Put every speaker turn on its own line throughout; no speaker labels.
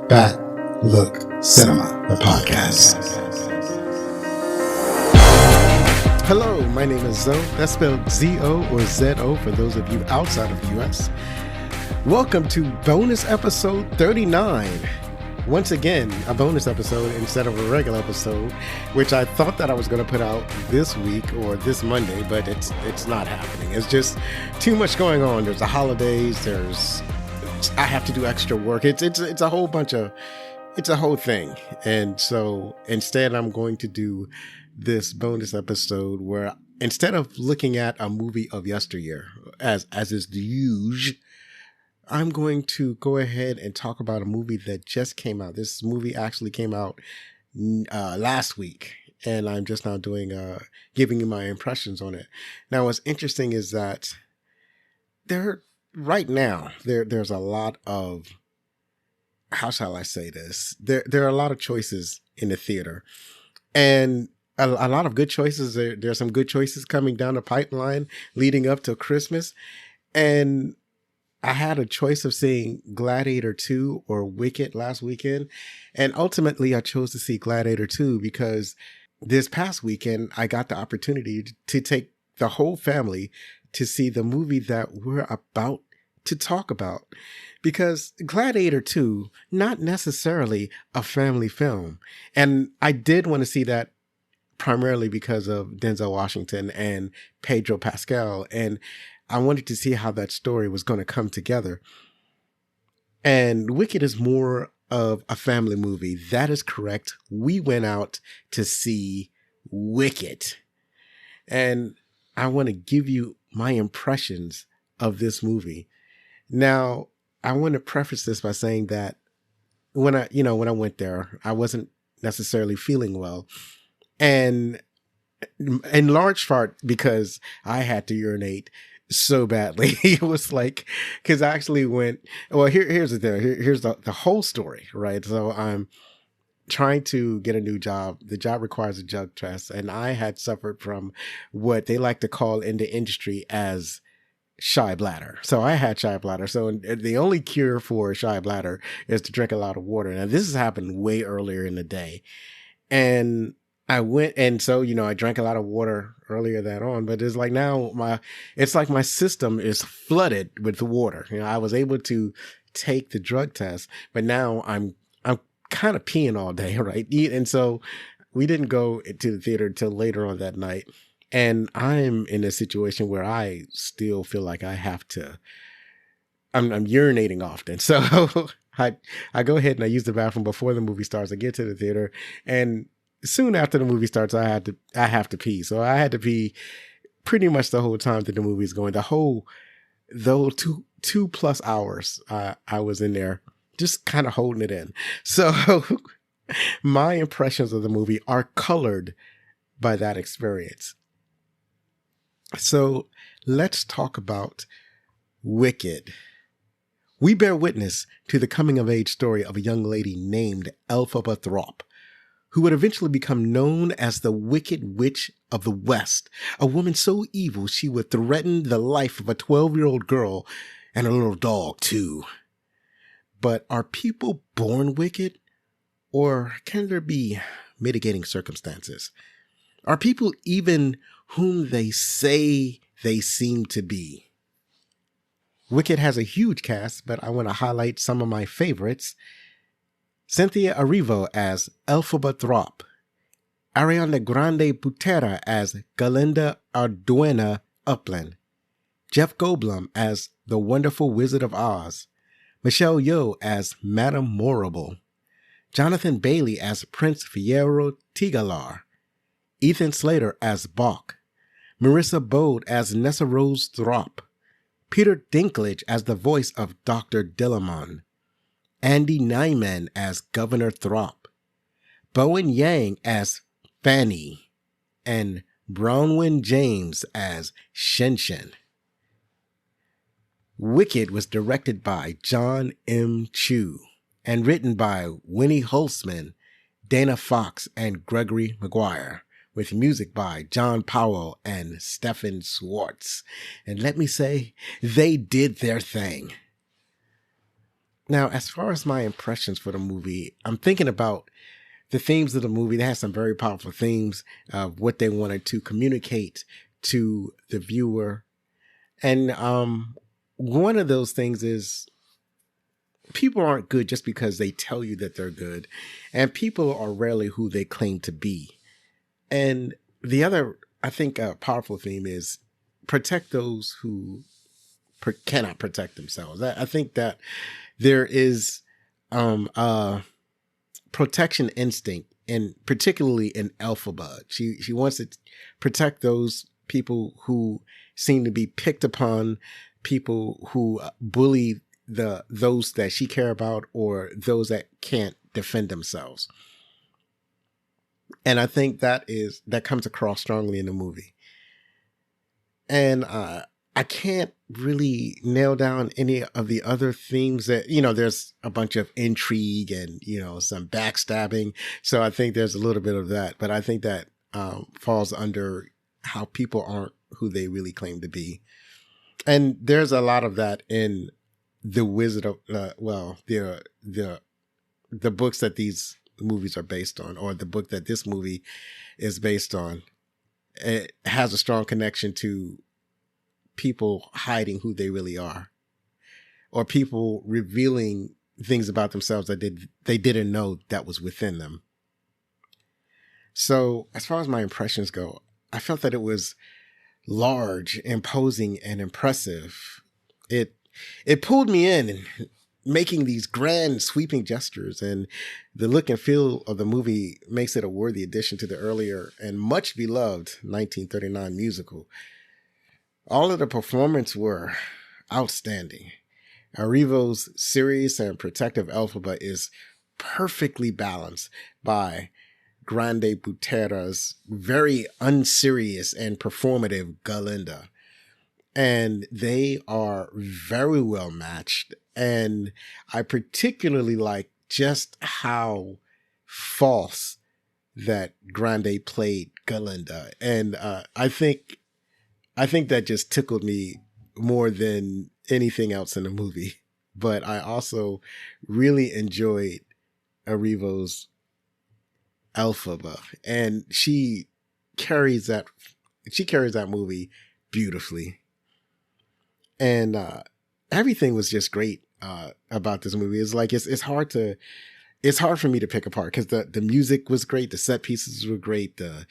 Back Look Cinema, the podcast.
Hello, my name is Zoe. That's spelled Z-O or Z-O for those of you outside of the U.S. Welcome to bonus episode 39. Once again, a bonus episode instead of a regular episode, which I thought that I was going to put out this week or this Monday, but it's not happening. It's just too much going on. There's the holidays. I have to do extra work. It's a whole bunch of, it's a whole thing. And so instead, I'm going to do this bonus episode where instead of looking at a movie of yesteryear, as is the usual, I'm going to go ahead and talk about a movie that just came out. This movie actually came out last week, and I'm just now giving you my impressions on it. Now, what's interesting is that right now there's a lot of, how shall I say this? There are a lot of choices in the theater, and a lot of good choices. There's some good choices coming down the pipeline leading up to Christmas, and I had a choice of seeing Gladiator 2 or Wicked last weekend. And ultimately, I chose to see Gladiator 2 because this past weekend, I got the opportunity to take the whole family to see the movie that we're about to talk about. Because Gladiator 2, not necessarily a family film. And I did want to see that primarily because of Denzel Washington and Pedro Pascal. And I wanted to see how that story was going to come together. And Wicked is more of a family movie. That is correct. We went out to see Wicked. And I want to give you my impressions of this movie. Now, I want to preface this by saying that when I went there, I wasn't necessarily feeling well. And in large part because I had to urinate so badly. It was like, because I actually went, well, here's the thing. Here's the whole story, right? So I'm trying to get a new job. The job requires a drug test, and I had suffered from what they like to call in the industry as shy bladder. So I had shy bladder. So the only cure for shy bladder is to drink a lot of water. Now, this has happened way earlier in the day. And I went, and so, I drank a lot of water earlier that on, but it's like now it's like my system is flooded with water. I was able to take the drug test, but now I'm kind of peeing all day, right? And so we didn't go to the theater until later on that night. And I'm in a situation where I still feel like I'm urinating often. So I go ahead and I use the bathroom before the movie starts. I get to the theater, and soon after the movie starts, I have to pee. So I had to pee pretty much the whole time that the movie is going. Those 2+ hours, I was in there just kind of holding it in. So my impressions of the movie are colored by that experience. So let's talk about Wicked. We bear witness to the coming of age story of a young lady named Elphaba Thorpe, who would eventually become known as the Wicked Witch of the West, a woman so evil she would threaten the life of a 12-year-old girl and a little dog too. But are people born wicked, or can there be mitigating circumstances? Are people even whom they say they seem to be? Wicked has a huge cast, but I want to highlight some of my favorites. Cynthia Erivo as Elphaba Thorpe, Ariana Grande Butera as Galinda Arduena Upland, Jeff Goldblum as the Wonderful Wizard of Oz, Michelle Yeoh as Madame Morrible, Jonathan Bailey as Prince Fiyero Tigalar, Ethan Slater as Bach, Marissa Bode as Nessa Rose Thorpe, Peter Dinklage as the voice of Dr. Dillamon, Andy Nyman as Governor Thorpe, Bowen Yang as Fanny, and Bronwyn James as Shinshin. Wicked was directed by John M. Chu and written by Winnie Holzman, Dana Fox, and Gregory Maguire, with music by John Powell and Stephen Schwartz. And let me say, they did their thing. Now, as far as my impressions for the movie, I'm thinking about the themes of the movie. They had some very powerful themes of what they wanted to communicate to the viewer. And one of those things is people aren't good just because they tell you that they're good. And people are rarely who they claim to be. And the other, I think, powerful theme is protect those who cannot protect themselves. I think that there is a protection instinct, and particularly in Elphaba. She wants to protect those people who seem to be picked upon, people who bully those that she care about, or those that can't defend themselves. And I think that comes across strongly in the movie. And I can't really nail down any of the other themes that, there's a bunch of intrigue and, some backstabbing. So I think there's a little bit of that, but I think that falls under how people aren't who they really claim to be. And there's a lot of that in the Wizard of, the books that these movies are based on, or the book that this movie is based on. It has a strong connection to people hiding who they really are, or people revealing things about themselves that they didn't know that was within them. So as far as my impressions go, I felt that it was large, imposing, and impressive. It pulled me in and making these grand sweeping gestures, and the look and feel of the movie makes it a worthy addition to the earlier and much beloved 1939 musical. All of the performances were outstanding. Arrivo's serious and protective Elphaba is perfectly balanced by Grande Butera's very unserious and performative Galinda. And they are very well matched. And I particularly like just how false that Grande played Galinda. And I think that just tickled me more than anything else in the movie. But I also really enjoyed Arrivo's Elphaba, and she carries that movie beautifully. And everything was just great about this movie. It's like it's hard for me to pick apart, because the music was great, the set pieces were great, the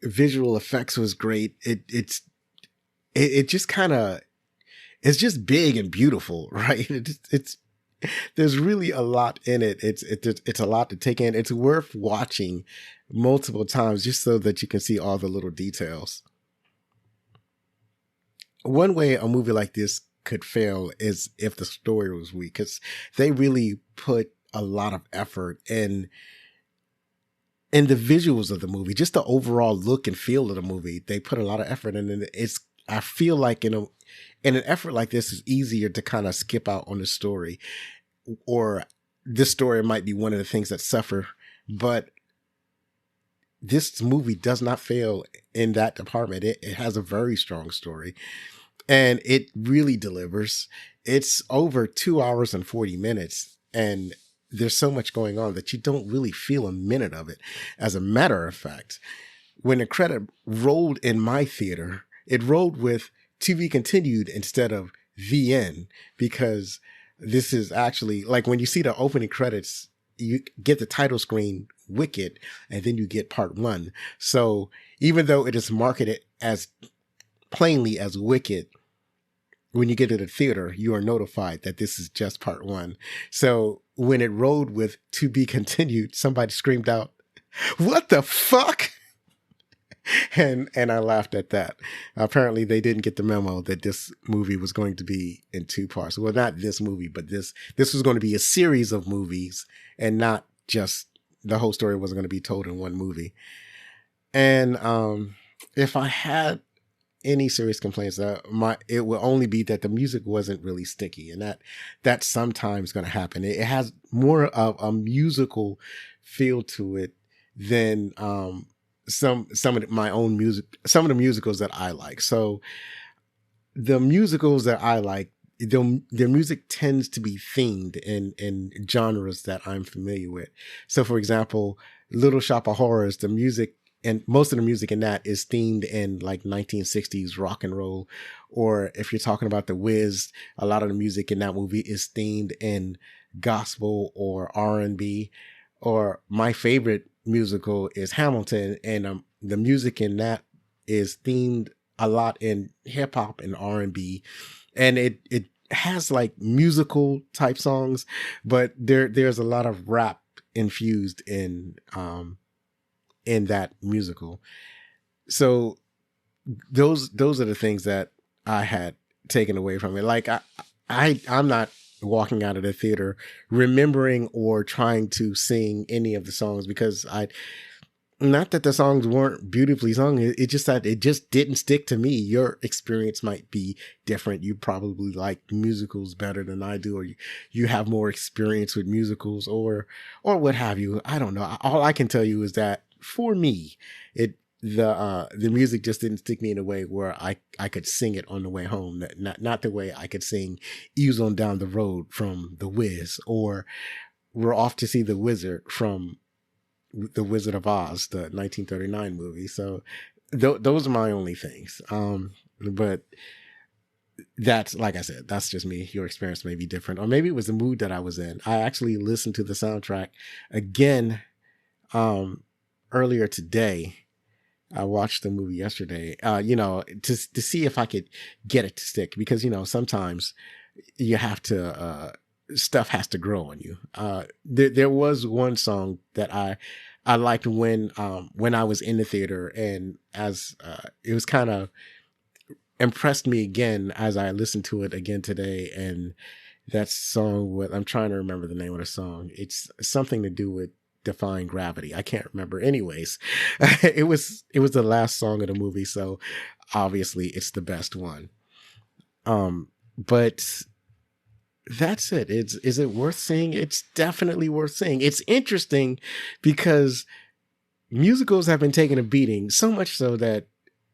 visual effects was great. It's just kind of, it's just big and beautiful, right? It's there's really a lot in it. It's a lot to take in. It's worth watching multiple times just so that you can see all the little details. One way a movie like this could fail is if the story was weak, because they really put a lot of effort in the visuals of the movie, just the overall look and feel of the movie. They put a lot of effort in it. I feel like in an effort like this, it's easier to kind of skip out on the story, or this story might be one of the things that suffer. But this movie does not fail in that department. It has a very strong story, and it really delivers. It's over 2 hours and 40 minutes, and there's so much going on that you don't really feel a minute of it. As a matter of fact, when the credit rolled in my theater, it rolled with "to be continued" instead of "the end," because this is actually, like, when you see the opening credits, you get the title screen Wicked, and then you get part 1. So even though it is marketed as plainly as Wicked, when you get to the theater, you are notified that this is just part 1. So when it rolled with "to be continued," somebody screamed out, "What the fuck?" And I laughed at that. Apparently they didn't get the memo that this movie was going to be in 2 parts. Well, not this movie, but this was going to be a series of movies, and not just the whole story wasn't going to be told in one movie. And if I had any serious complaints, it will only be that the music wasn't really sticky, and that's sometimes going to happen. It has more of a musical feel to it than some of my own music, some of the musicals that I like. So the musicals that I like, their music tends to be themed in genres that I'm familiar with. So, for example, Little Shop of Horrors, the music and most of the music in that is themed in like 1960s rock and roll. Or if you're talking about The Wiz, a lot of the music in that movie is themed in gospel or R&B. Or my favorite musical is Hamilton, and the music in that is themed a lot in hip hop and R&B, and it has like musical type songs, but there's a lot of rap infused in that musical. So those are the things that I had taken away from it. Like I'm not walking out of the theater remembering or trying to sing any of the songs, because not that the songs weren't beautifully sung. It just that it just didn't stick to me. Your experience might be different. You probably like musicals better than I do, or you have more experience with musicals, or what have you. I don't know. All I can tell you is that for me, the music just didn't stick me in a way where I could sing it on the way home. Not the way I could sing Ease on Down the Road from The Wiz, or We're Off to See the Wizard from The Wizard of Oz, the 1939 movie. So those are my only things. But that's, like I said, that's just me. Your experience may be different, or maybe it was the mood that I was in. I actually listened to the soundtrack again earlier today. I watched the movie yesterday, to see if I could get it to stick, because, sometimes you have to, stuff has to grow on you. There was one song that I liked when I was in the theater, and as it was kind of impressed me again as I listened to it again today. And that song, I'm trying to remember the name of the song. It's something to do with defying gravity. I can't remember. Anyways, it was the last song of the movie, so obviously it's the best one. But that's it. Is it worth seeing? It's definitely worth seeing. It's interesting because musicals have been taking a beating, so much so that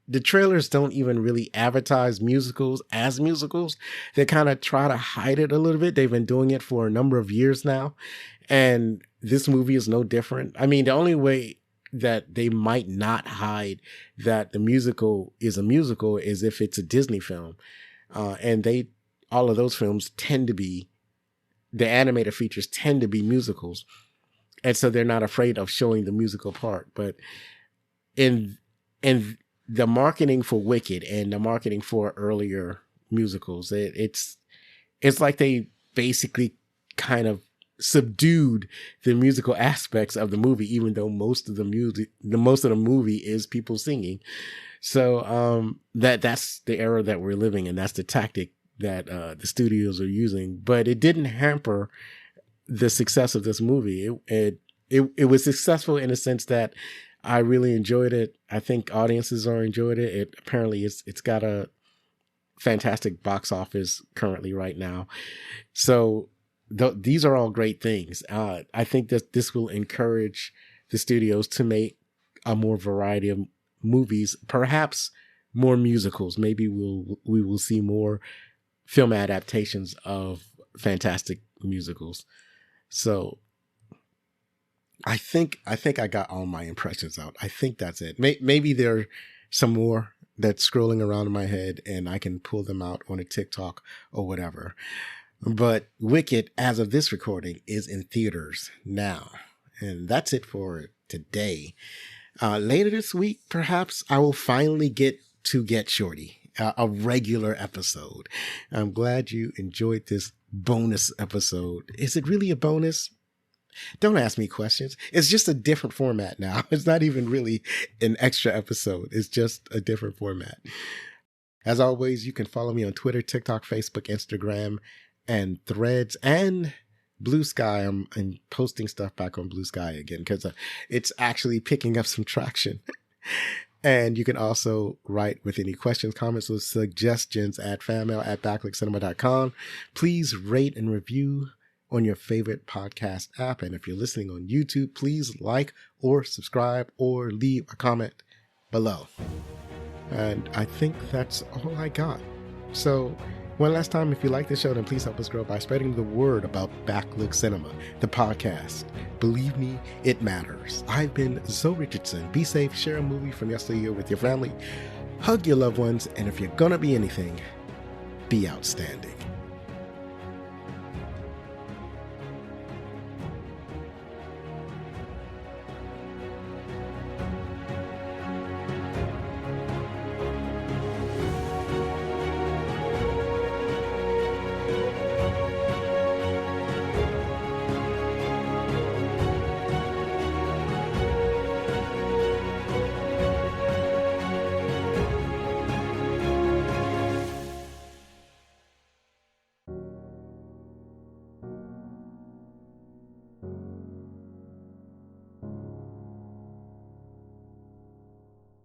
the trailers don't even really advertise musicals as musicals. They kind of try to hide it a little bit. They've been doing it for a number of years now, and this movie is no different. I mean, the only way that they might not hide that the musical is a musical is if it's a Disney film. And all of those films tend to be, the animated features tend to be musicals. And so they're not afraid of showing the musical part. But in the marketing for Wicked and the marketing for earlier musicals, it's like they basically kind of subdued the musical aspects of the movie, even though most of the movie is people singing. So that's the era that we're living in. That's the tactic that the studios are using. But it didn't hamper the success of this movie. It was successful in a sense that I really enjoyed it. I think audiences are enjoyed it. Apparently it's got a fantastic box office currently right now. So these are all great things. I think that this will encourage the studios to make a more variety of movies, perhaps more musicals. Maybe we will see more film adaptations of fantastic musicals. So I think I got all my impressions out. I think that's it. Maybe there are some more that's scrolling around in my head and I can pull them out on a TikTok or whatever. But Wicked, as of this recording, is in theaters now. And that's it for today. Later this week, perhaps I will finally get Shorty, a regular episode. I'm glad you enjoyed this bonus episode. Is it really a bonus? Don't ask me questions. It's just a different format now. It's not even really an extra episode. It's just a different format. As always, you can follow me on Twitter, TikTok, Facebook, Instagram, and Threads, and Blue Sky. I'm posting stuff back on Blue Sky again because it's actually picking up some traction. And you can also write with any questions, comments, or suggestions at fanmail@backlinkcinema.com. Please rate and review on your favorite podcast app. And if you're listening on YouTube, please like or subscribe or leave a comment below. And I think that's all I got. So One last time, if you like the show, then please help us grow by spreading the word about Backlook Cinema, the podcast. Believe me, it matters. I've been Zoe Richardson. Be safe, share a movie from yesteryear with your family, hug your loved ones, and if you're gonna be anything, be outstanding.